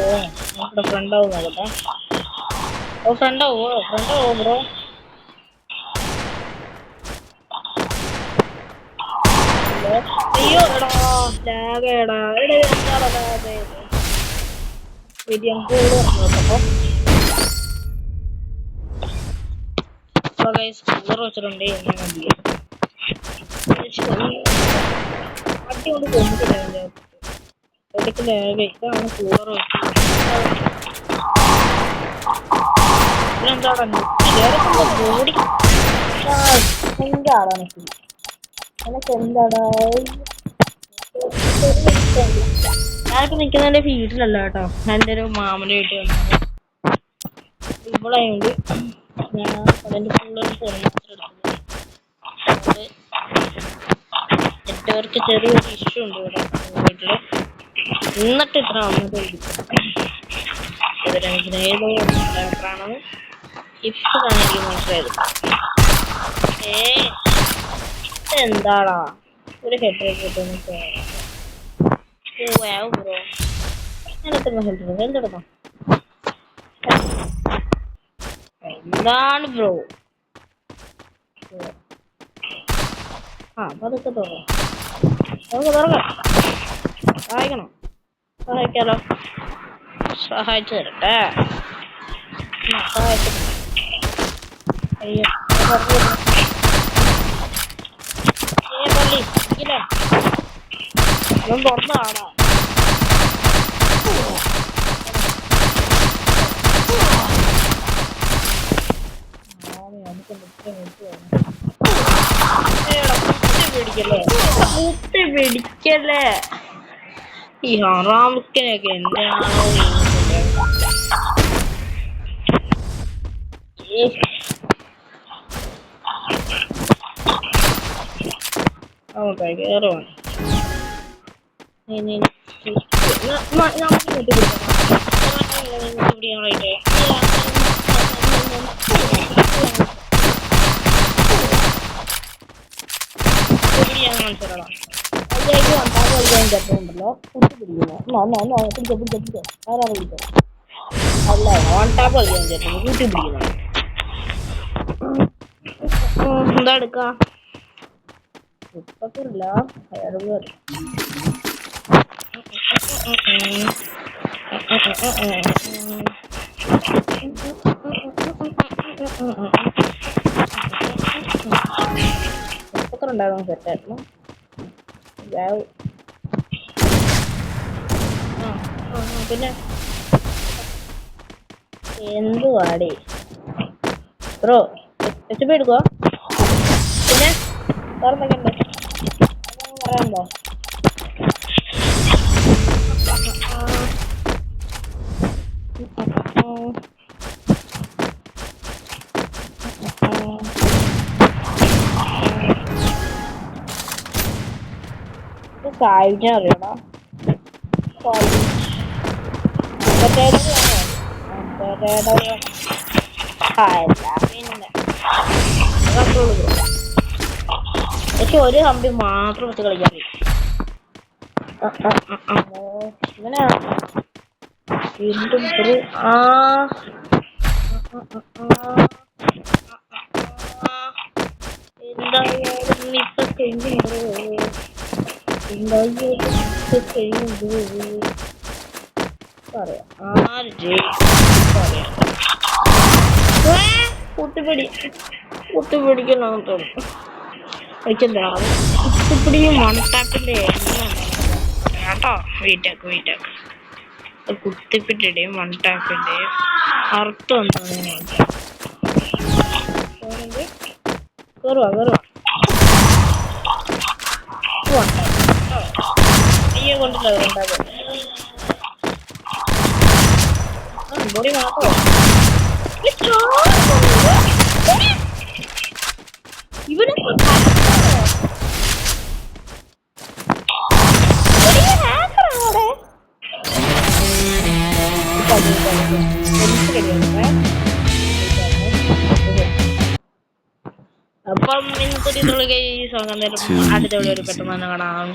ആവോ നമ്മുടെ ഫ്രണ്ട് ആവും നോക്കട്ടെ. ഓ ഫ്രണ്ട് ആവോ ബ്രോ. അയ്യോ എടാ ലാഗേടാ എന്താടാ ലാഗ് നോക്കപ്പോ സ്കൂർ വെച്ചിട്ടുണ്ട്. അടി കൊണ്ട് കൊണ്ടിട്ടില്ല ഇടയ്ക്ക് ലാഗ്. ഇതാണ് കൂളർ വെച്ചത്. ഇതിനെന്താടാ ബോഡി എന്താടാ എനക്ക് എന്താടാ. ഞാനിപ്പോ നിക്കുന്നതിന്റെ വീട്ടിലല്ല കേട്ടോ, എൻ്റെ ഒരു മാമന്റെ വീട്ടിൽ വന്നത്. ഇവളായോണ്ട് ഞാൻ അതിന്റെ ഫുള്ളൊരു ഫോൺ മാത്രം എടുത്തത്. നെറ്റ്വർക്ക് ചെറിയൊരു ഇഷ്യൂ ഉണ്ട് ഇവിടെ വീട്ടില്. എന്നിട്ട് ഇത്ര വന്നത് ഏതോ ാണെന്ന് ഇപ്പോഴാണ് എനിക്ക് മനസ്സിലായത്. എന്താടാ ഒരു ഹെഡ് കിട്ടുന്നു ബ്രോ. ഞാനെത്ര ഹെഡ് എന്തെടുക്കാം എന്താണ് ബ്രോ. പതുക്കെ തുറക്കാം. സഹായിക്കണം. സഹായിക്കാലോ. സഹായിച്ചു തരട്ടെ. അയ്യോ പള്ളി ഇല്ലേ ഇവൻ തുറന്നതാണോ. കുത്തി പിടിക്കല്ലേ ഈ ഹറാമുക്കനൊക്കെ എന്താണോ കയറുവാണ്. പിടിക്കാനായിട്ട് മനസ്സിലാക്കാം. അതിലേക്ക് വണ്ടാതെ കളിക്കാൻ ചെറുപ്പമുണ്ടല്ലോ കുത്തി പിടിക്കുന്നു. ആരാ പിടിച്ചത് അല്ല ഓൺടാപ്പ് കളിക്കാൻ ചെറുപ്പം കൂട്ടി പിടിക്കുന്നു. എന്താ എടുക്കാ ഇപ്പത്തില്ല കയറുകയറി. ഉണ്ടായിരുന്നു സെറ്റായിരുന്നു. പിന്നെ എന്തുവാടി ബ്രോ എച്ച് എടുക്കുക. പിന്നെ വേറെന്തൊക്കെ ഉണ്ട് പറയാനുണ്ടോ. സായിക്കാൻ അറിയണോ പിന്നെ പക്ഷെ ഒരു കമ്പി മാത്രം വെച്ച് കളിക്കാൻ ഇങ്ങനെ വീണ്ടും എന്തായാലും ഇപ്പൊ പറയാം ആര് കുത്തിപ്പിടിക്കണം തോന്നുന്നു. എനിക്കെന്താ കുത്തിപ്പിടിയും മണത്താപ്പിന്റെ കേട്ടോ. വീട്ടാക്ക് കുത്തിപ്പിട്ടിയുടെയും മൺടാപ്പിന്റെയും അർത്ഥം എന്താണെന്ന് കയറുക അയ്യോ കൊണ്ടില്ല ഉണ്ടാകും ബോഡി മാത്രമോ ഇവിടെ അപ്പം ഇന്നത്തെ അടുത്ത ഒരു പെട്ടെന്ന് കാണാം.